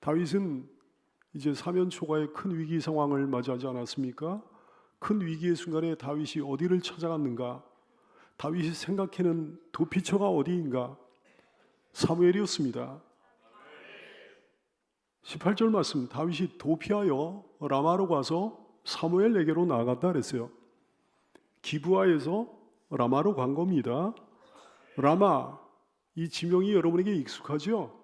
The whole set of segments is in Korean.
다윗은 이제 사면 초과의 큰 위기 상황을 맞이하지 않았습니까? 큰 위기의 순간에 다윗이 어디를 찾아갔는가? 다윗이 생각해낸 도피처가 어디인가? 사무엘이었습니다. 18절 말씀, 다윗이 도피하여 라마로 가서 사무엘에게로 나아갔다 그랬어요. 기브아에서 라마로 간 겁니다. 라마, 이 지명이 여러분에게 익숙하죠?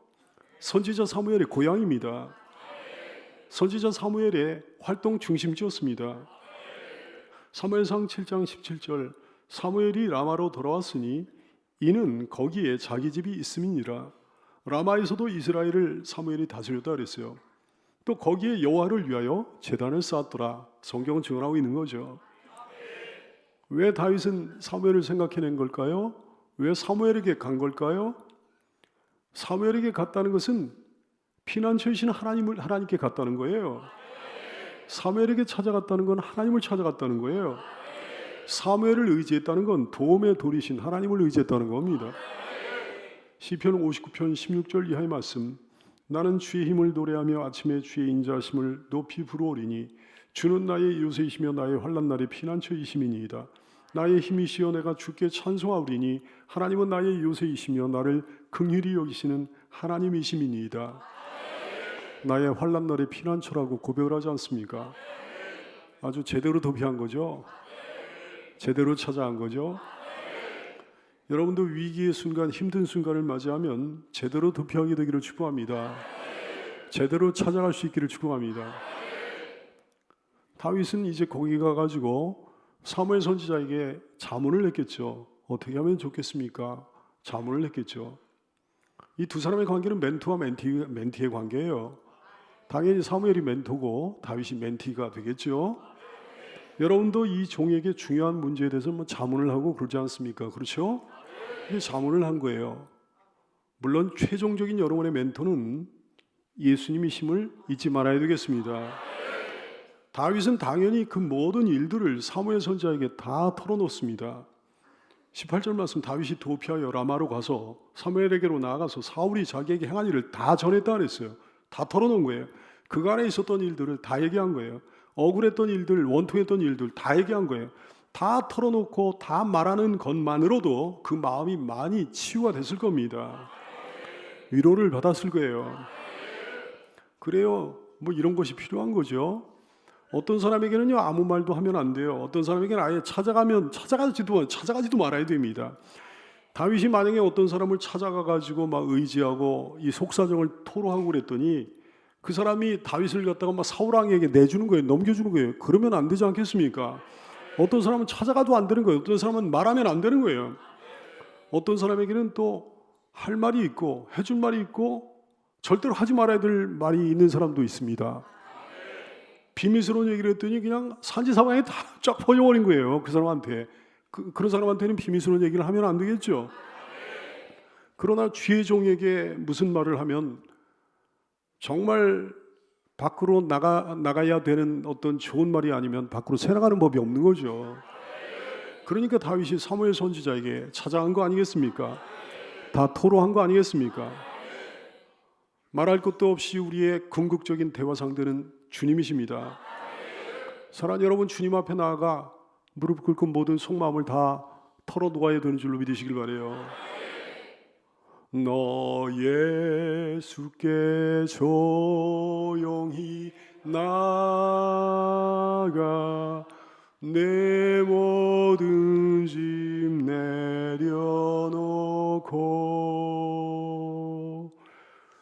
선지자 사무엘의 고향입니다. 선지자 사무엘의 활동 중심지였습니다. 사무엘상 7장 17절, 사무엘이 라마로 돌아왔으니 이는 거기에 자기 집이 있음이니라. 라마에서도 이스라엘을 사무엘이 다스렸다 그랬어요. 또 거기에 여호와를 위하여 제단을 쌓았더라. 성경은 증언하고 있는 거죠. 왜 다윗은 사무엘을 생각해낸 걸까요? 왜 사무엘에게 간 걸까요? 사무엘에게 갔다는 것은 피난처이신 하나님께 갔다는 거예요. 사무엘에게 찾아갔다는 건 하나님을 찾아갔다는 거예요. 사무엘을 의지했다는 건 도움의 돌이신 하나님을 의지했다는 겁니다. 시편 59편 16절 이하의 말씀, 나는 주의 힘을 노래하며 아침에 주의 인자하심을 높이 부르오리니 주는 나의 요새이시며 나의 환난 날의 피난처이심이니이다. 나의 힘이시여 내가 주께 찬송하오리니 하나님은 나의 요새이시며 나를 긍휼히 여기시는 하나님이심이니이다. 나의 환난 날의 피난처라고 고백을 하지 않습니까? 아주 제대로 도피한 거죠. 제대로 찾아간 거죠. 여러분도 위기의 순간, 힘든 순간을 맞이하면 제대로 도피하게 되기를 축복합니다. 제대로 찾아갈 수 있기를 축복합니다. 다윗은 이제 거기 가가지고 사무엘 선지자에게 자문을 했겠죠. 어떻게 하면 좋겠습니까? 자문을 했겠죠. 이 두 사람의 관계는 멘토와 멘티의 관계예요. 당연히 사무엘이 멘토고 다윗이 멘티가 되겠죠. 여러분도 이 종에게 중요한 문제에 대해서 자문을 하고 그러지 않습니까? 그렇죠? 이게 자문을 한 거예요. 물론 최종적인 여러분의 멘토는 예수님이심을 잊지 말아야 되겠습니다. 다윗은 당연히 그 모든 일들을 사무엘 선지자에게 다 털어놓습니다. 18절 말씀, 다윗이 도피하여 라마로 가서 사무엘에게로 나아가서 사울이 자기에게 행한 일을 다 전했다 그랬어요. 다 털어놓은 거예요. 그간에 있었던 일들을 다 얘기한 거예요. 억울했던 일들, 원통했던 일들 다 얘기한 거예요. 다 털어놓고 다 말하는 것만으로도 그 마음이 많이 치유가 됐을 겁니다. 위로를 받았을 거예요. 그래요. 뭐 이런 것이 필요한 거죠. 어떤 사람에게는요 아무 말도 하면 안 돼요. 어떤 사람에게는 아예 찾아가지도 말아야 됩니다. 다윗이 만약에 어떤 사람을 찾아가가지고 막 의지하고 이 속사정을 토로하고 그랬더니 그 사람이 다윗을 갖다가 막 사울 왕에게 내주는 거예요. 넘겨주는 거예요. 그러면 안 되지 않겠습니까? 어떤 사람은 찾아가도 안 되는 거예요. 어떤 사람은 말하면 안 되는 거예요. 어떤 사람에게는 또 할 말이 있고 해줄 말이 있고 절대로 하지 말아야 될 말이 있는 사람도 있습니다. 비밀스러운 얘기를 했더니 그냥 산지사방에 다 쫙 퍼져버린 거예요. 그 사람한테. 그런 사람한테는 비밀스러운 얘기를 하면 안 되겠죠. 그러나 주의 종에게 무슨 말을 하면 정말 밖으로 나가야 되는 어떤 좋은 말이 아니면 밖으로 새나가는 법이 없는 거죠. 그러니까 다윗이 사무엘 선지자에게 찾아간 거 아니겠습니까? 다 토로한 거 아니겠습니까? 말할 것도 없이 우리의 궁극적인 대화 상대는 주님이십니다. 사랑하는 여러분, 주님 앞에 나아가 무릎 꿇고 모든 속마음을 다 털어놓아야 되는 줄로 믿으시길 바라요. 너 예수께 조용히 나가 내 모든 짐 내려놓고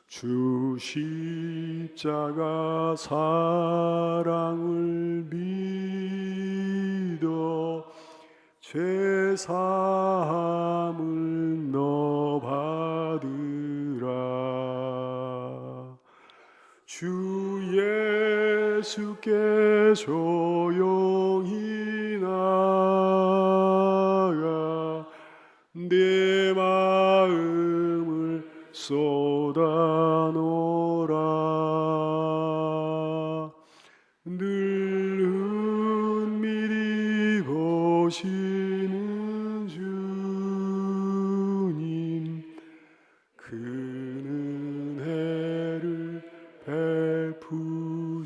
주 십자가 사랑을 믿어 죄 사함을 너 받으라. 주 예수께 조용히 나가 내 마음을 쏟아놓으라. 늘 은밀히 보시는 주님 그 은혜를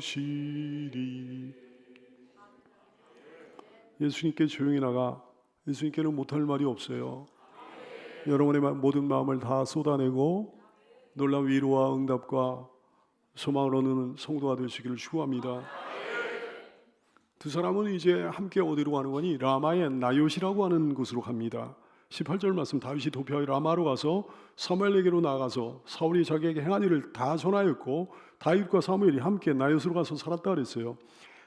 도와주시리. 예수님께 조용히 나가. 예수님께는 못할 말이 없어요. 여러분의 모든 마음을 다 쏟아내고 놀라운 위로와 응답과 소망을 얻는 성도가 되시기를 축원합니다. 두 사람은 이제 함께 어디로 가는 거니? 라마의 나요시라고 하는 곳으로 갑니다. 18절 말씀, 다윗이 도피하여 라마로 가서 사무엘에게로 나가서 사울이 자기에게 행한 일을 다 전하였고 다윗과 사무엘이 함께 나요시로 가서 살았다 그랬어요.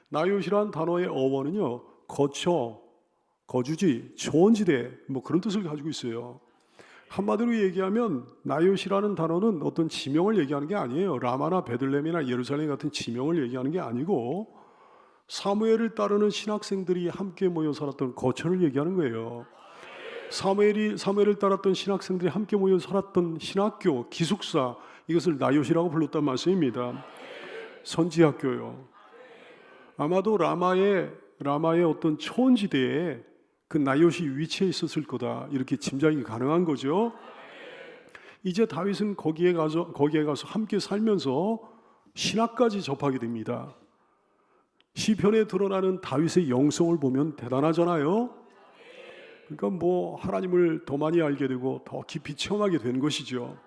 나요시란 단어의 어원은요, 거처, 거주지, 초원지대 뭐 그런 뜻을 가지고 있어요. 한마디로 얘기하면 나요시라는 단어는 어떤 지명을 얘기하는 게 아니에요. 라마나 베들레헴이나 예루살렘 같은 지명을 얘기하는 게 아니고 사무엘을 따르는 신학생들이 함께 모여 살았던 거처를 얘기하는 거예요. 사무엘을 따랐던 신학생들이 함께 모여 살았던 신학교, 기숙사, 이것을 나요시라고 불렀단 말씀입니다. 선지학교요. 아마도 라마의 어떤 초원지대에 그 나요시 위치에 있었을 거다, 이렇게 짐작이 가능한 거죠. 이제 다윗은 거기에 가서 함께 살면서 신학까지 접하게 됩니다. 시편에 드러나는 다윗의 영성을 보면 대단하잖아요. 그러니까 뭐 하나님을 더 많이 알게 되고 더 깊이 체험하게 된 것이죠.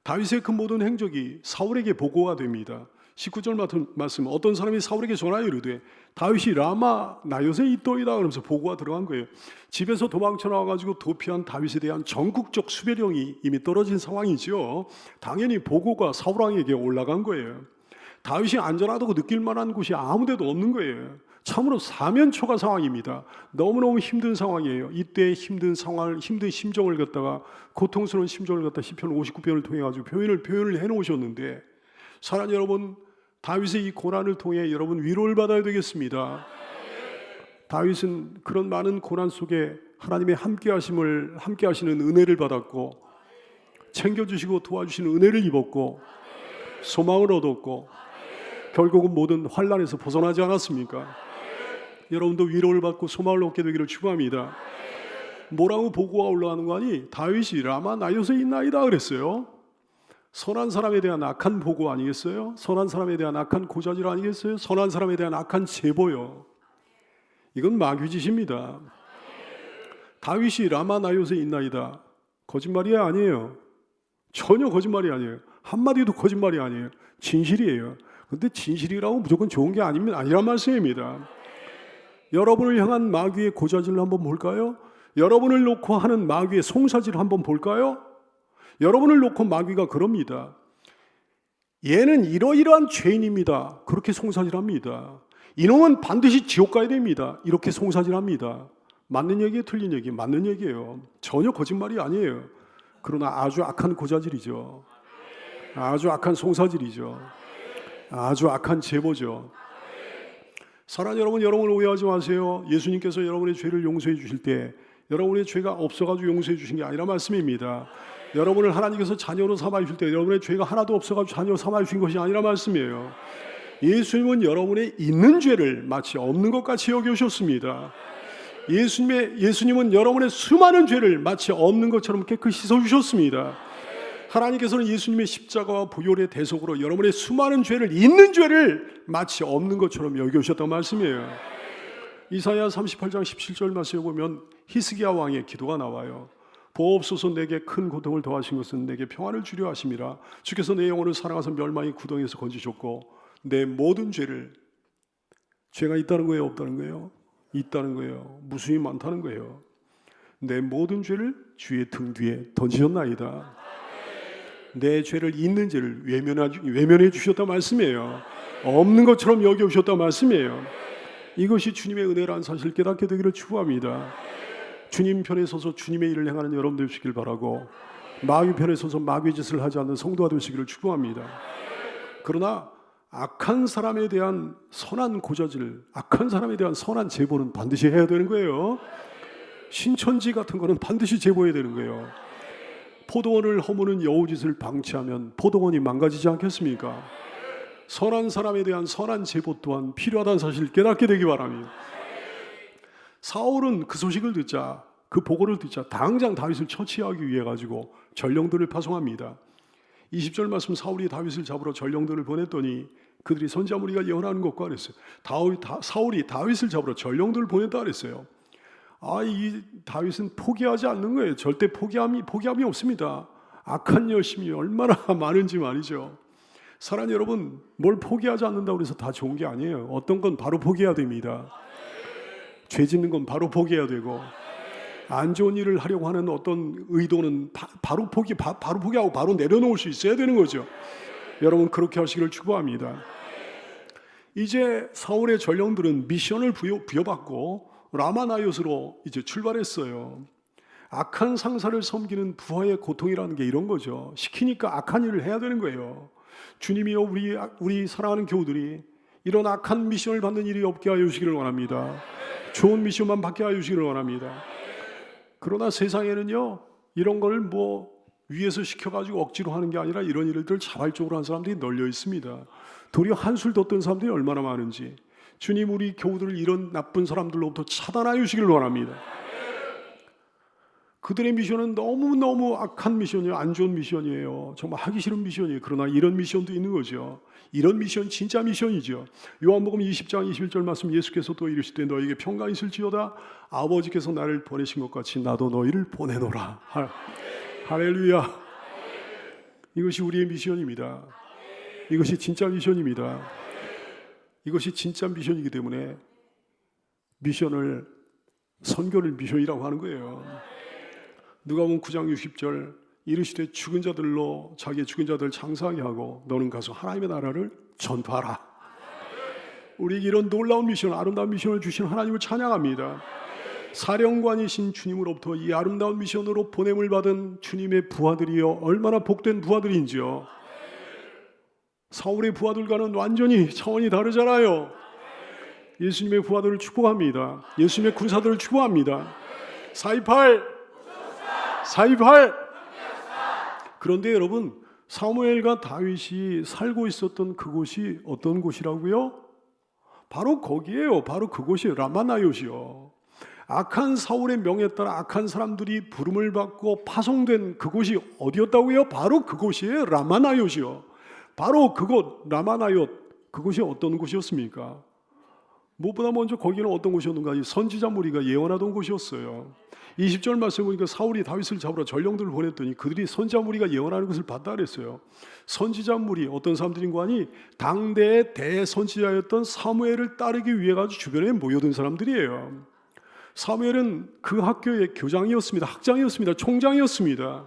다윗의 그 모든 행적이 사울에게 보고가 됩니다. 19절 말씀, 어떤 사람이 사울에게 전하여 이르되 다윗이 라마 나요시에 있도이다 그러면서 보고가 들어간 거예요. 집에서 도망쳐 나와가지고 도피한 다윗에 대한 전국적 수배령이 이미 떨어진 상황이죠. 당연히 보고가 사울왕에게 올라간 거예요. 다윗이 안전하다고 느낄 만한 곳이 아무 데도 없는 거예요. 참으로 사면초가 상황입니다. 너무너무 힘든 상황이에요. 이때 힘든 상황을, 힘든 심정을 갖다가, 고통스러운 심정을 갖다 시편 59편을 통해 가지고 표현을 해 놓으셨는데, 사랑하는 여러분, 다윗의 이 고난을 통해 여러분 위로를 받아야 되겠습니다. 다윗은 그런 많은 고난 속에 하나님의 함께 하시는 은혜를 받았고, 챙겨주시고 도와주시는 은혜를 입었고, 소망을 얻었고, 결국은 모든 환난에서 벗어나지 않았습니까? 여러분도 위로를 받고 소망을 얻게 되기를 축원합니다. 뭐라고 보고가 올라가는 거 아니? 다윗이 라마 나요시에 있나이다 그랬어요. 선한 사람에 대한 악한 보고 아니겠어요? 선한 사람에 대한 악한 고자질 아니겠어요? 선한 사람에 대한 악한 제보요. 이건 마귀짓입니다. 다윗이 라마 나요시에 있나이다, 거짓말이 아니에요. 전혀 거짓말이 아니에요. 한마디도 거짓말이 아니에요. 진실이에요. 그런데 진실이라고 무조건 좋은 게 아니란 말씀입니다. 여러분을 향한 마귀의 고자질을 한번 볼까요? 여러분을 놓고 하는 마귀의 송사질을 한번 볼까요? 여러분을 놓고 마귀가 그럽니다. 얘는 이러이러한 죄인입니다. 그렇게 송사질합니다. 이놈은 반드시 지옥 가야 됩니다. 이렇게 송사질합니다. 맞는 얘기에 틀린 얘기, 맞는 얘기예요. 전혀 거짓말이 아니에요. 그러나 아주 악한 고자질이죠. 아주 악한 송사질이죠. 아주 악한 제보죠. 사랑하는 여러분, 여러분을 오해하지 마세요. 예수님께서 여러분의 죄를 용서해 주실 때 여러분의 죄가 없어가지고 용서해 주신 게 아니라 말씀입니다. 여러분을 하나님께서 자녀로 삼아 주실 때 여러분의 죄가 하나도 없어가지고 자녀로 삼아 주신 것이 아니라 말씀이에요. 예수님은 여러분의 있는 죄를 마치 없는 것 같이 여겨주셨습니다. 예수님은 여러분의 수많은 죄를 마치 없는 것처럼 깨끗이 씻어주셨습니다. 하나님께서는 예수님의 십자가와 보혈의 대속으로 여러분의 수많은 죄를, 있는 죄를 마치 없는 것처럼 여겨주셨다는 말씀이에요. 이사야 38장 17절 말씀에 보면 히스기야 왕의 기도가 나와요. 보옵소서, 내게 큰 고통을 더하신 것은 내게 평안을 주려 하심이라. 주께서 내 영혼을 사랑하사 멸망의 구덩이에서 건지셨고 내 모든 죄가 있다는 거예요, 없다는 거예요? 있다는 거예요. 무수히 많다는 거예요. 내 모든 죄를 주의 등 뒤에 던지셨나이다. 내 죄를, 있는 죄를 외면해 주셨다 말씀이에요. 없는 것처럼 여겨주셨다 말씀이에요. 이것이 주님의 은혜라는 사실을 깨닫게 되기를 축원합니다. 주님 편에 서서 주님의 일을 행하는 여러분 되시길 바라고, 마귀 편에 서서 마귀 짓을 하지 않는 성도가 되시기를 축원합니다. 그러나 악한 사람에 대한 선한 고자질, 악한 사람에 대한 선한 제보는 반드시 해야 되는 거예요. 신천지 같은 거는 반드시 제보해야 되는 거예요. 포도원을 허무는 여우짓을 방치하면 포도원이 망가지지 않겠습니까? 선한 사람에 대한 선한 제보 또한 필요하다는 사실을 깨닫게 되기 바랍니다. 사울은 그 소식을 듣자, 그 보고를 듣자 당장 다윗을 처치하기 위해 가지고 전령들을 파송합니다. 20절 말씀, 사울이 다윗을 잡으러 전령들을 보냈더니 그들이 선지자 무리가 예언하는 것과 그랬어요. 사울이 다윗을 잡으러 전령들을 보냈다 그랬어요. 이 다윗은 포기하지 않는 거예요. 절대 포기함이 없습니다. 악한 열심이 얼마나 많은지 말이죠. 사랑하는 여러분, 뭘 포기하지 않는다고 해서 다 좋은 게 아니에요. 어떤 건 바로 포기해야 됩니다. 죄 짓는 건 바로 포기해야 되고, 안 좋은 일을 하려고 하는 어떤 의도는 바로 포기하고 바로 내려놓을 수 있어야 되는 거죠. 여러분, 그렇게 하시기를 축복합니다. 이제 사울의 전령들은 미션을 부여받고 라마나옅으로 이제 출발했어요. 악한 상사를 섬기는 부하의 고통이라는 게 이런 거죠. 시키니까 악한 일을 해야 되는 거예요. 주님이여, 우리 사랑하는 교우들이 이런 악한 미션을 받는 일이 없게 하여 주시기를 원합니다. 좋은 미션만 받게 하여 주시기를 원합니다. 그러나 세상에는요, 이런 걸 위에서 시켜가지고 억지로 하는 게 아니라 이런 일들 자발적으로 하는 사람들이 널려 있습니다. 도리어 한술 뒀던 사람들이 얼마나 많은지. 주님, 우리 교우들을 이런 나쁜 사람들로부터 차단하여 주시기를 원합니다. 그들의 미션은 너무너무 악한 미션이에요. 안 좋은 미션이에요. 정말 하기 싫은 미션이에요. 그러나 이런 미션도 있는 거죠. 이런 미션 진짜 미션이죠. 요한복음 20장 21절 말씀, 예수께서 또 이르시되 너에게 평강이 있을지어다. 아버지께서 나를 보내신 것 같이 나도 너희를 보내노라. 할렐루야. 이것이 우리의 미션입니다. 이것이 진짜 미션입니다. 이것이 진짜 미션이기 때문에 선교를 미션이라고 하는 거예요. 누가복음 9장 60절, 이르시되 죽은 자들로 자기의 죽은 자들 장사하게 하고 너는 가서 하나님의 나라를 전파하라. 우리에게 이런 놀라운 미션, 아름다운 미션을 주신 하나님을 찬양합니다. 사령관이신 주님으로부터 이 아름다운 미션으로 보냄을 받은 주님의 부하들이여, 얼마나 복된 부하들인지요. 사울의 부하들과는 완전히 차원이 다르잖아요. 예수님의 부하들을 축복합니다. 예수님의 군사들을 축복합니다. 428. 그런데 여러분, 사무엘과 다윗이 살고 있었던 그곳이 어떤 곳이라고요? 바로 거기에요. 바로 그곳이 라마나옅이요. 악한 사울의 명에 따라 악한 사람들이 부름을 받고 파송된 그곳이 어디였다고요? 바로 그곳이에요. 라마나옅이요. 바로 그곳 라마나옅, 그곳이 어떤 곳이었습니까? 무엇보다 먼저 거기는 어떤 곳이었는가? 선지자 무리가 예언하던 곳이었어요. 20절 말씀에 보니까 사울이 다윗을 잡으러 전령들을 보냈더니 그들이 선지자 무리가 예언하는 것을 봤다 그랬어요. 선지자 무리, 어떤 사람들인가 하니 당대의 대선지자였던 사무엘을 따르기 위해 가지고 주변에 모여든 사람들이에요. 사무엘은 그 학교의 교장이었습니다. 학장이었습니다. 총장이었습니다.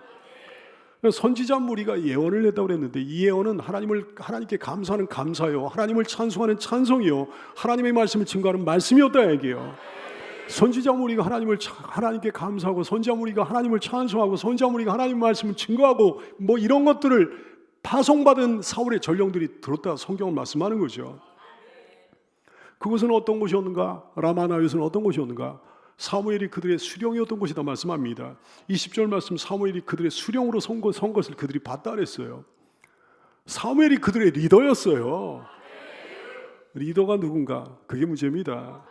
선지자 무리가 예언을 했다고 그랬는데, 이 예언은 하나님께 감사하는 감사요, 하나님을 찬송하는 찬송이요, 하나님의 말씀을 증거하는 말씀이었다 얘기예요. 선지자 무리가 하나님께 감사하고, 선지자 무리가 하나님을 찬송하고, 선지자 무리가 하나님의 말씀을 증거하고, 이런 것들을 파송받은 사울의 전령들이 들었다 성경은 말씀하는 거죠. 그곳은 어떤 곳이었는가? 라마나옅은 어떤 곳이었는가? 사무엘이 그들의 수령이었던 곳이다 말씀합니다. 20절 말씀, 사무엘이 그들의 수령으로 선 것을 그들이 봤다 그랬어요. 사무엘이 그들의 리더였어요. 리더가 누군가? 그게 문제입니다.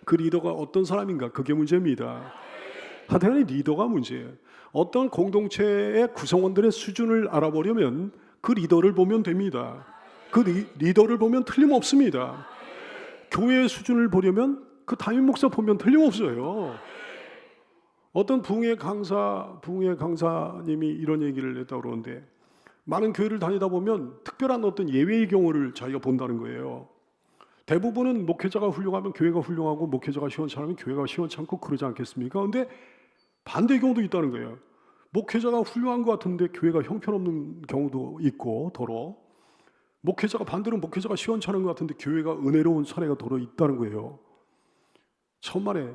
그 리더가 어떤 사람인가? 그게 문제입니다. 하여튼 리더가 문제예요. 어떤 공동체의 구성원들의 수준을 알아보려면 그 리더를 보면 됩니다. 그 리더를 보면 틀림없습니다. 교회의 수준을 보려면 그 담임 목사 보면 틀림없어요. 어떤 부흥의 강사님이 이런 얘기를 했다고 그러는데, 많은 교회를 다니다 보면 특별한 어떤 예외의 경우를 자기가 본다는 거예요. 대부분은 목회자가 훌륭하면 교회가 훌륭하고, 목회자가 시원찮으면 교회가 시원찮고 그러지 않겠습니까? 그런데 반대 경우도 있다는 거예요. 목회자가 훌륭한 것 같은데 교회가 형편없는 경우도 있고, 더러 반대로 목회자가 시원찮은 것 같은데 교회가 은혜로운 사례가 더러 있다는 거예요. 천만에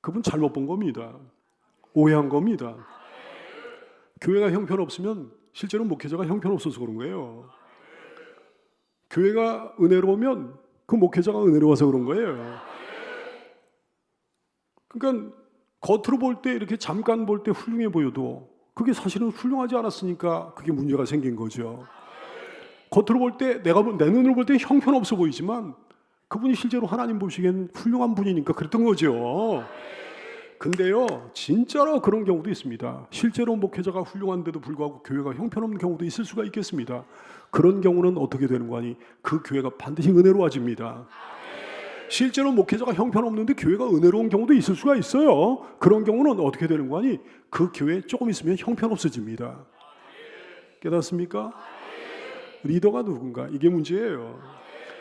그분 잘못 본 겁니다. 오해한 겁니다. 교회가 형편없으면 실제로 목회자가 형편없어서 그런 거예요. 교회가 은혜로우면 그 목회자가 은혜로워서 그런 거예요. 그러니까 겉으로 볼 때, 이렇게 잠깐 볼 때 훌륭해 보여도 그게 사실은 훌륭하지 않았으니까 그게 문제가 생긴 거죠. 겉으로 볼 때, 내 눈으로 볼 때 형편없어 보이지만 그분이 실제로 하나님 보시기엔 훌륭한 분이니까 그랬던 거죠. 근데요, 진짜로 그런 경우도 있습니다. 실제로 목회자가 훌륭한데도 불구하고 교회가 형편없는 경우도 있을 수가 있겠습니다. 그런 경우는 어떻게 되는 거 아니? 그 교회가 반드시 은혜로워집니다. 실제로 목회자가 형편없는데 교회가 은혜로운 경우도 있을 수가 있어요. 그런 경우는 어떻게 되는 거 아니? 그 교회 조금 있으면 형편없어집니다. 깨닫습니까? 리더가 누군가? 이게 문제예요.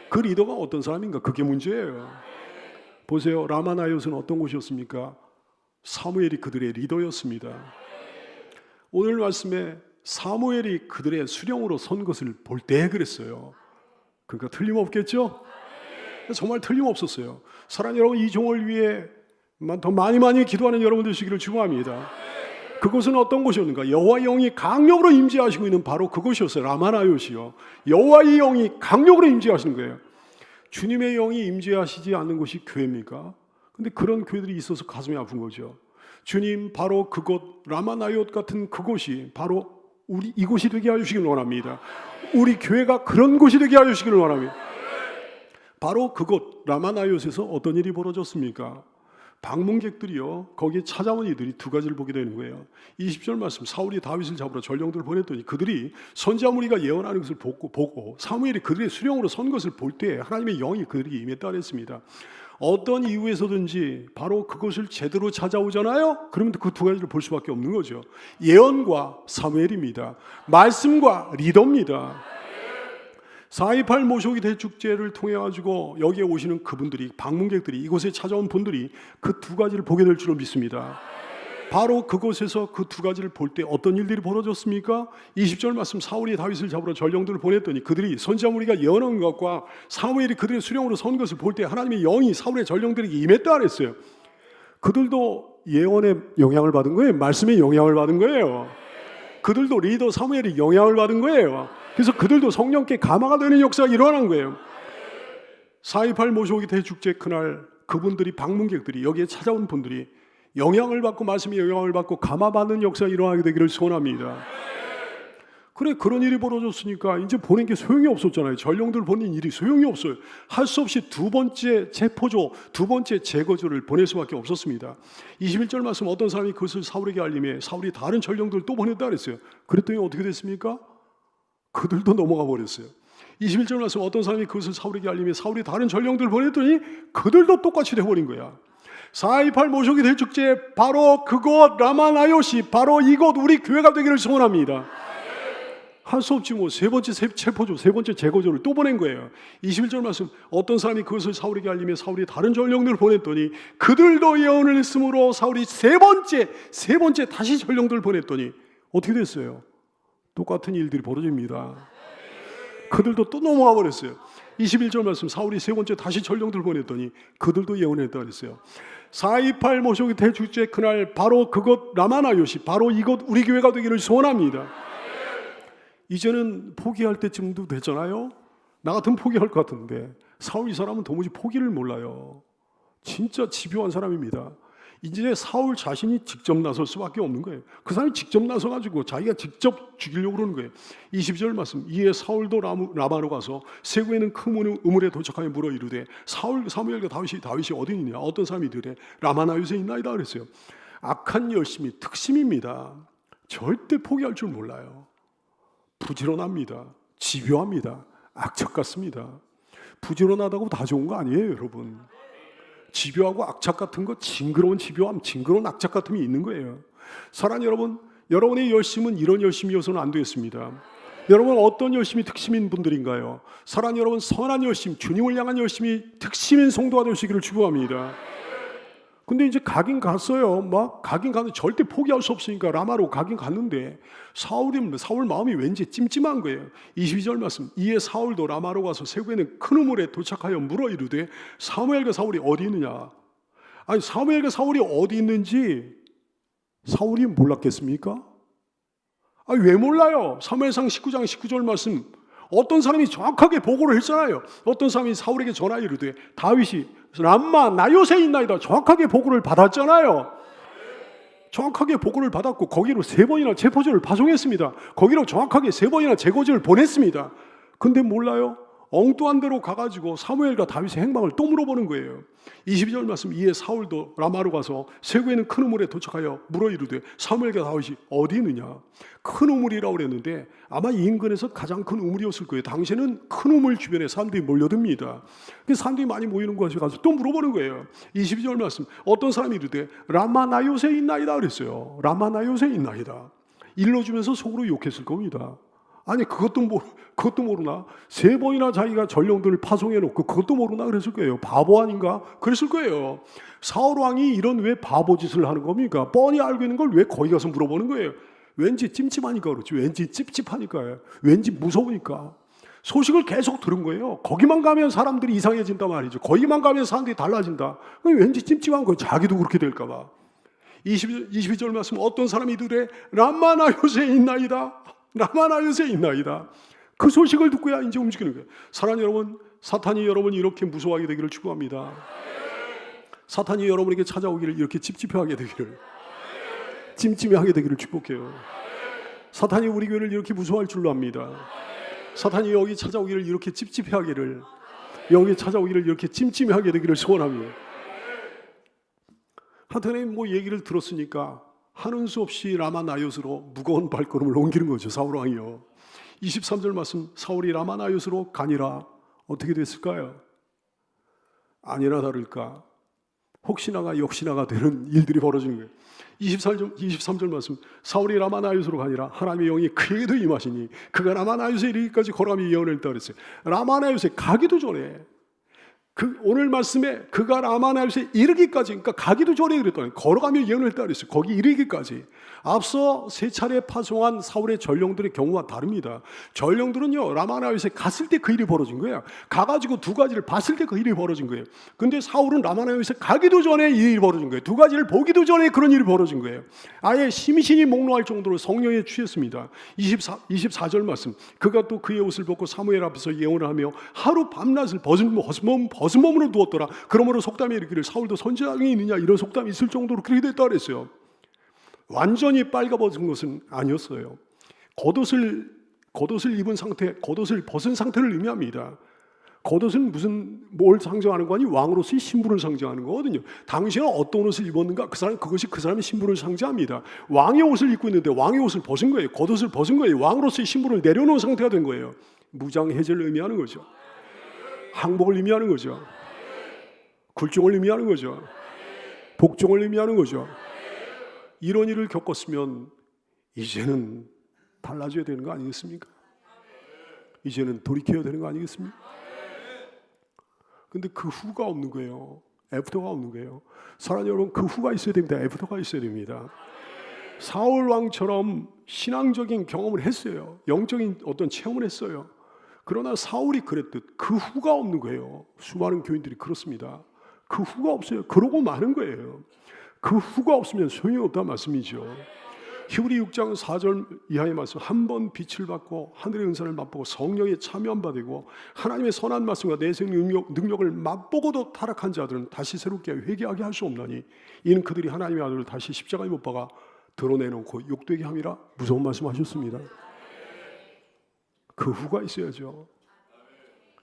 그 리더가 어떤 사람인가? 그게 문제예요. 보세요. 라마나이옷은 어떤 곳이었습니까? 사무엘이 그들의 리더였습니다. 오늘 말씀에 사무엘이 그들의 수령으로 선 것을 볼 때 그랬어요. 그러니까 틀림없겠죠? 정말 틀림없었어요. 사랑하는 여러분, 이 종을 위해 더 많이 기도하는 여러분 되시기를 축원합니다. 그곳은 어떤 곳이었는가? 여호와의 영이 강력으로 임재하시고 있는 바로 그곳이었어요. 라마나이옷이요. 여호와의 영이 강력으로 임재하시는 거예요. 주님의 영이 임재하시지 않는 곳이 교회입니까? 근데 그런 교회들이 있어서 가슴이 아픈 거죠. 주님, 바로 그곳 라마나이옷 같은 그곳이 바로 우리 이곳이 되게 해주시길 원합니다. 우리 교회가 그런 곳이 되게 해주시길 원합니다. 바로 그곳 라마나이옷에서 어떤 일이 벌어졌습니까? 방문객들이요, 거기에 찾아온 이들이 두 가지를 보게 되는 거예요. 20절 말씀, 사울이 다윗을 잡으러 전령들을 보냈더니 그들이 선지자 무리가 예언하는 것을 보고 사무엘이 그들의 수령으로 선 것을 볼 때 하나님의 영이 그들에게 임했다 그랬습니다. 어떤 이유에서든지 바로 그것을 제대로 찾아오잖아요. 그러면 그 두 가지를 볼 수밖에 없는 거죠. 예언과 사무엘입니다. 말씀과 리더입니다. 4.28 모쇼기 대축제를 통해 가지고 여기에 오시는 그분들이, 방문객들이, 이곳에 찾아온 분들이 그 두 가지를 보게 될 줄로 믿습니다. 바로 그곳에서 그 두 가지를 볼 때 어떤 일들이 벌어졌습니까? 20절 말씀, 사울이 다윗을 잡으러 전령들을 보냈더니 그들이 선지자 무리가 예언한 것과 사무엘이 그들의 수령으로 선 것을 볼 때 하나님의 영이 사울의 전령들에게 임했다 그랬어요. 그들도 예언의 영향을 받은 거예요. 말씀의 영향을 받은 거예요. 그들도 리더 사무엘이 영향을 받은 거예요. 그래서 그들도 성령께 감화가 되는 역사가 일어난 거예요. 4.28 모쇼기 대축제 그날 그분들이, 방문객들이, 여기에 찾아온 분들이 영향을 받고 말씀의 영향을 받고 감화받는 역사가 일어나게 되기를 소원합니다. 그래, 그런 일이 벌어졌으니까 이제 보낸 게 소용이 없었잖아요. 전령들 보낸 일이 소용이 없어요. 할 수 없이 두 번째 체포조, 두 번째 제거조를 보낼 수밖에 없었습니다. 21절 말씀, 어떤 사람이 그것을 사울에게 알림해 사울이 다른 전령들을 또 보냈다 그랬어요. 그랬더니 어떻게 됐습니까? 그들도 넘어가 버렸어요. 21절 말씀, 어떤 사람이 그것을 사울에게 알림해 사울이 다른 전령들을 보냈더니 그들도 똑같이 돼버린 거야. 4.28 모쇼기 대축제 바로 그곳 라마나이옷이 바로 이곳 우리 교회가 되기를 소원합니다. 할 수 없지 뭐. 세 번째 체포조, 세 번째 제거조를 또 보낸 거예요. 21절 말씀, 어떤 사람이 그것을 사울에게 알림해 사울이 다른 전령들을 보냈더니 그들도 예언을 했으므로 사울이 세 번째 다시 전령들을 보냈더니 어떻게 됐어요? 똑같은 일들이 벌어집니다. 그들도 또 넘어가 버렸어요. 21절 말씀, 사울이 세 번째 다시 전령들을 보냈더니 그들도 예언했다 그랬어요. 4.28 모쇼기 대축제 그날 바로 그곳 라마나이옷이 바로 이곳 우리 교회가 되기를 소원합니다. 이제는 포기할 때쯤도 됐잖아요. 나 같으면 포기할 것 같은데 사울 이 사람은 도무지 포기를 몰라요. 진짜 집요한 사람입니다. 이제 사울 자신이 직접 나설 수밖에 없는 거예요. 그 사람이 직접 나서가지고 자기가 직접 죽이려고 그러는 거예요. 22절 말씀, 이에 사울도 라마로 가서 세구에는 큰 우물에 도착하여 물어 이르되 사무엘과 다윗이 어디 있느냐? 어떤 사람이 이르되 라마나이옷에 있나이다 그랬어요. 악한 열심이 특심입니다. 절대 포기할 줄 몰라요. 부지런합니다. 집요합니다. 악착 같습니다. 부지런하다고 다 좋은 거 아니에요, 여러분. 집요하고 악착 같은 거, 징그러운 집요함, 징그러운 악착 같음이 있는 거예요. 사랑하는 여러분, 여러분의 열심은 이런 열심이어서는 안 되겠습니다. 여러분 어떤 열심이 특심인 분들인가요? 사랑하는 여러분, 선한 열심, 주님을 향한 열심이 특심인 성도가 되시기를 축복합니다. 근데 이제 가긴 갔어요. 가긴 갔는데 절대 포기할 수 없으니까 라마로 가긴 갔는데 사울 마음이 왠지 찜찜한 거예요. 22절 말씀, 이에 사울도 라마로 가서 세구에는 큰 우물에 도착하여 물어 이르되 사무엘과 사울이 어디 있느냐? 아니, 사무엘과 사울이 어디 있는지 사울이 몰랐겠습니까? 아니, 왜 몰라요? 사무엘상 19장 19절 말씀, 어떤 사람이 정확하게 보고를 했잖아요. 어떤 사람이 사울에게 전하여 이르되 다윗이 람마 나요새 있나이다, 정확하게 보고를 받았잖아요. 정확하게 보고를 받았고 거기로 3번이나 체포조를 파송했습니다. 거기로 정확하게 3번이나 제거조를 보냈습니다. 근데 몰라요? 엉뚱한 데로 가가지고 사무엘과 다윗의 행방을 또 물어보는 거예요. 22절 말씀, 이에 사울도 라마로 가서 세구에 있는 큰 우물에 도착하여 물어 이르되 사무엘과 다윗이 어디 있느냐. 큰 우물이라고 그랬는데 아마 이 인근에서 가장 큰 우물이었을 거예요. 당시에는 큰 우물 주변에 사람들이 몰려듭니다. 그래서 사람들이 많이 모이는 곳에 가서 또 물어보는 거예요. 22절 말씀, 어떤 사람이 이르되 라마나요세 있나이다 그랬어요. 라마나요세 있나이다. 일러주면서 속으로 욕했을 겁니다. 아니 그것도 모르나? 3번이나 자기가 전령들을 파송해놓고 그것도 모르나 그랬을 거예요. 바보 아닌가? 그랬을 거예요. 사울 왕이 이런 왜 바보 짓을 하는 겁니까? 뻔히 알고 있는 걸 왜 거기 가서 물어보는 거예요? 왠지 찜찜하니까 그렇지. 왠지 찝찝하니까요. 왠지 무서우니까. 소식을 계속 들은 거예요. 거기만 가면 사람들이 이상해진단 말이죠. 거기만 가면 사람들이 달라진다. 왠지 찜찜한 거예요. 자기도 그렇게 될까 봐. 22절 말씀, 어떤 사람이 이르되 라마나요새 있나이다. 라마나요새 있나이다. 그 소식을 듣고야 이제 움직이는 거예요. 사랑하는 여러분, 사탄이 여러분이 이렇게 무서워하게 되기를 축복합니다. 사탄이 여러분에게 찾아오기를 이렇게 찝찝해하게 되기를, 찜찜해하게 되기를 축복해요. 사탄이 우리 교회를 이렇게 무서워할 줄로 압니다. 사탄이 여기 찾아오기를 이렇게 찝찝해하기를, 여기 찾아오기를 이렇게 찜찜해하게 되기를 소원합니다. 한편에 뭐 얘기를 들었으니까 하는 수 없이 라마나요스로 무거운 발걸음을 옮기는 거죠. 사울 왕이요. 23절 말씀, 사울이 라마나요스로 가니라. 어떻게 됐을까요? 아니나 다를까 혹시나가 역시나가 되는 일들이 벌어지는 거예요. 23절 말씀, 사울이 라마나요스로 가니라. 하나님의 영이 그에게도 임하시니 그가 라마나요스에 이르기까지 걸어가며 예언을 했다 그랬어요. 라마나요스에 가기도 전에, 오늘 말씀에 그가 라마나요스에 이르기까지, 그러니까 가기도 전에 그랬더니 걸어가며 예언을 했다 그랬어요. 거기 이르기까지. 앞서 3차례 파송한 사울의 전령들의 경우와 다릅니다. 전령들은요, 라마나요스에 갔을 때 그 일이 벌어진 거예요. 가가지고 2가지를 봤을 때 그 일이 벌어진 거예요. 근데 사울은 라마나요스에 가기도 전에 이 일이 벌어진 거예요. 2가지를 보기도 전에 그런 일이 벌어진 거예요. 아예 심신이 목록할 정도로 성령에 취했습니다. 24절 말씀, 그가 또 그의 옷을 벗고 사무엘 앞에서 예언을 하며 하루 밤낮을 벗은 몸으로 누웠더라. 그러므로 속담에 이르기를 사울도 선지자가 있느냐, 이런 속담이 있을 정도로 그렇게 됐다 그랬어요. 완전히 빨가벗은 것은 아니었어요. 겉옷을 입은 상태, 겉옷을 벗은 상태를 의미합니다. 겉옷은 뭘 상징하는 거 아니? 왕으로서의 신분을 상징하는 거거든요. 당신은 어떤 옷을 입었는가? 그것이 그 사람의 신분을 상징합니다. 왕의 옷을 입고 있는데 왕의 옷을 벗은 거예요. 겉옷을 벗은 거예요. 왕으로서의 신분을 내려놓은 상태가 된 거예요. 무장해제를 의미하는 거죠. 항복을 의미하는 거죠. 굴종을 의미하는 거죠. 복종을 의미하는 거죠. 이런 일을 겪었으면 이제는 달라져야 되는 거 아니겠습니까? 이제는 돌이켜야 되는 거 아니겠습니까? 근데 그 후가 없는 거예요. 애프터가 없는 거예요. 사랑하는 여러분, 그 후가 있어야 됩니다. 애프터가 있어야 됩니다. 사울 왕처럼 신앙적인 경험을 했어요. 영적인 어떤 체험을 했어요. 그러나 사울이 그랬듯 그 후가 없는 거예요. 수많은 교인들이 그렇습니다. 그 후가 없어요. 그러고 마는 거예요. 그 후가 없으면 소용이 없다는 말씀이죠. 히브리 6장 4절 이하의 말씀, 한 번 빛을 받고 하늘의 은사를 맛보고 성령에 참여한 바 되고 하나님의 선한 말씀과 내생 능력을 맛보고도 타락한 자들은 다시 새롭게 회개하게 할 수 없나니 이는 그들이 하나님의 아들을 다시 십자가에 못 박아 드러내놓고 욕되게 함이라. 무서운 말씀하셨습니다. 그 후가 있어야죠.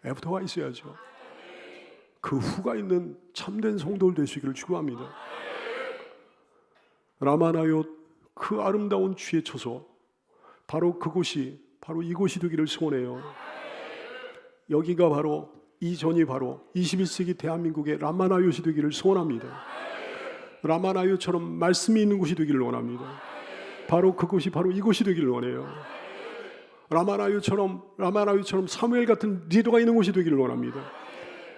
애프터가 있어야죠. 그 후가 있는 참된 성도들 되시기를 축원합니다. 라마나요, 그 아름다운 주의 처소, 바로 그곳이 바로 이곳이 되기를 소원해요. 여기가 바로 이전이 바로 21세기 대한민국의 라마나요시 되기를 소원합니다. 라마나요처럼 말씀이 있는 곳이 되기를 원합니다. 바로 그곳이 바로 이곳이 되기를 원해요. 라마나요처럼 사무엘 같은 리더가 있는 곳이 되기를 원합니다.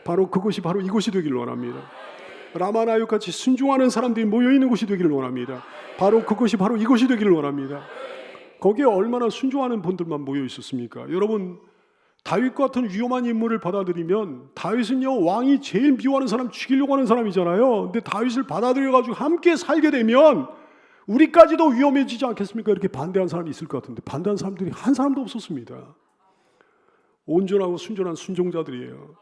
바로 그곳이 바로 이곳이 되기를 원합니다. 라마나요 같이 순종하는 사람들이 모여있는 곳이 되기를 원합니다. 바로 그것이 바로 이것이 되기를 원합니다. 거기에 얼마나 순종하는 분들만 모여 있었습니까? 여러분, 다윗과 같은 위험한 인물을 받아들이면, 다윗은요, 왕이 제일 미워하는 사람 죽이려고 하는 사람이잖아요. 근데 다윗을 받아들여가지고 함께 살게 되면 우리까지도 위험해지지 않겠습니까? 이렇게 반대한 사람이 있을 것 같은데 반대한 사람들이 한 사람도 없었습니다. 온전하고 순전한 순종자들이에요.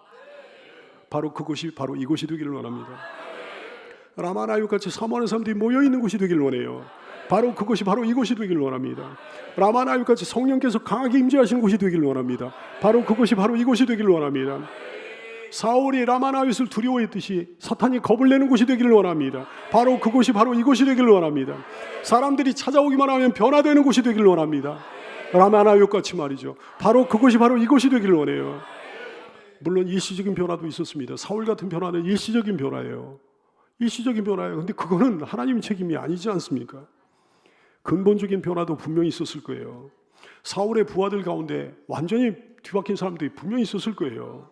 바로 그것이 바로 이곳이 되기를 원합니다. 라마나육 같이 사모하는 사람들이 모여 있는 곳이 되길 원해요. 바로 그것이 바로 이곳이 되길 원합니다. 라마나육 같이 성령께서 강하게 임재하신 곳이 되길 원합니다. 바로 그것이 바로 이곳이 되길 원합니다. 사울이 라마나윳을 두려워했듯이 사탄이 겁을 내는 곳이 되기를 원합니다. 바로 그곳이 바로 이곳이 되기를 원합니다. 사람들이 찾아오기만 하면 변화되는 곳이 되기를 원합니다. 라마나윳 같이 말이죠. 바로 그곳이 바로 이곳이 되기를 원해요. 물론 일시적인 변화도 있었습니다. 사울 같은 변화는 일시적인 변화예요. 일시적인 변화예요. 근데 그거는 하나님 책임이 아니지 않습니까? 근본적인 변화도 분명히 있었을 거예요. 사울의 부하들 가운데 완전히 뒤바뀐 사람들이 분명히 있었을 거예요.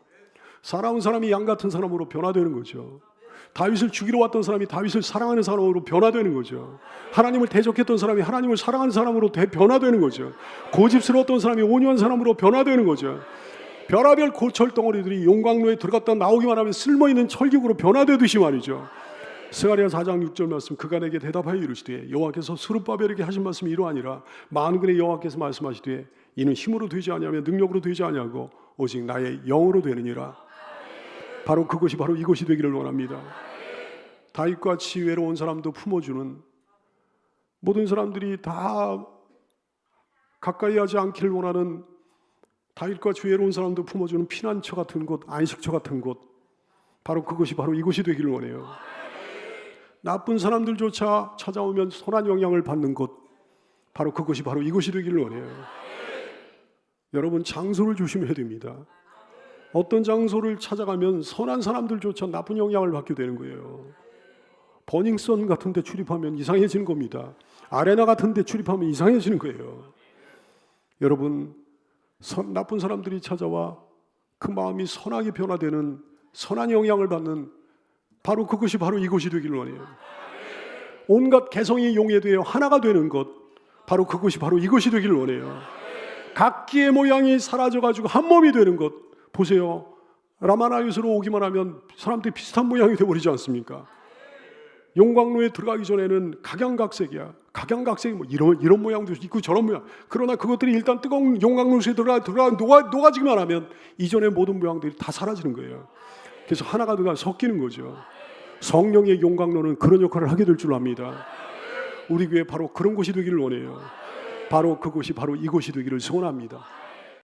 살아온 사람이 양 같은 사람으로 변화되는 거죠. 다윗을 죽이러 왔던 사람이 다윗을 사랑하는 사람으로 변화되는 거죠. 하나님을 대적했던 사람이 하나님을 사랑하는 사람으로 변화되는 거죠. 고집스러웠던 사람이 온유한 사람으로 변화되는 거죠. 별하별 철덩어리들이 용광로에 들어갔다 나오기만 하면 쓸모있는 철기구로 변화되듯이 말이죠. 스가랴 4장 6절 말씀, 그가 내게 대답하여 이르시되 여호와께서 스룹바벨에게 하신 말씀이 이러하니라. 만군의 여호와께서 말씀하시되 이는 힘으로 되지 아니하며 능력으로 되지 아니하고 오직 나의 영으로 되느니라. 바로 그것이 바로 이것이 되기를 원합니다. 다윗같이 외로운 사람도 품어주는, 모든 사람들이 다 가까이 하지 않기를 원하는 다윗같이 외로운 사람도 품어주는 피난처 같은 곳, 안식처 같은 곳, 바로 그것이 바로 이곳이 되기를 원해요. 나쁜 사람들조차 찾아오면 선한 영향을 받는 곳, 바로 그것이 바로 이곳이 되기를 원해요. 여러분, 장소를 조심해야 됩니다. 어떤 장소를 찾아가면 선한 사람들조차 나쁜 영향을 받게 되는 거예요. 버닝썬 같은 데 출입하면 이상해지는 겁니다. 아레나 같은 데 출입하면 이상해지는 거예요. 여러분, 나쁜 사람들이 찾아와 그 마음이 선하게 변화되는, 선한 영향을 받는, 바로 그것이 바로 이곳이 되기를 원해요. 온갖 개성이 용해되어 하나가 되는 것, 바로 그것이 바로 이것이 되기를 원해요. 각기의 모양이 사라져가지고 한 몸이 되는 것. 보세요. 라마나윳으로 오기만 하면 사람들이 비슷한 모양이 되어버리지 않습니까? 용광로에 들어가기 전에는 각양각색이야. 각양각색이 뭐 이런 모양도 있고 저런 모양. 그러나 그것들이 일단 뜨거운 용광로에 들어가 녹아지기만 하면 이전의 모든 모양들이 다 사라지는 거예요. 그래서 하나가 들어가 섞이는 거죠. 성령의 용광로는 그런 역할을 하게 될 줄 압니다. 우리 교회 바로 그런 곳이 되기를 원해요. 바로 그곳이 바로 이곳이 되기를 소원합니다.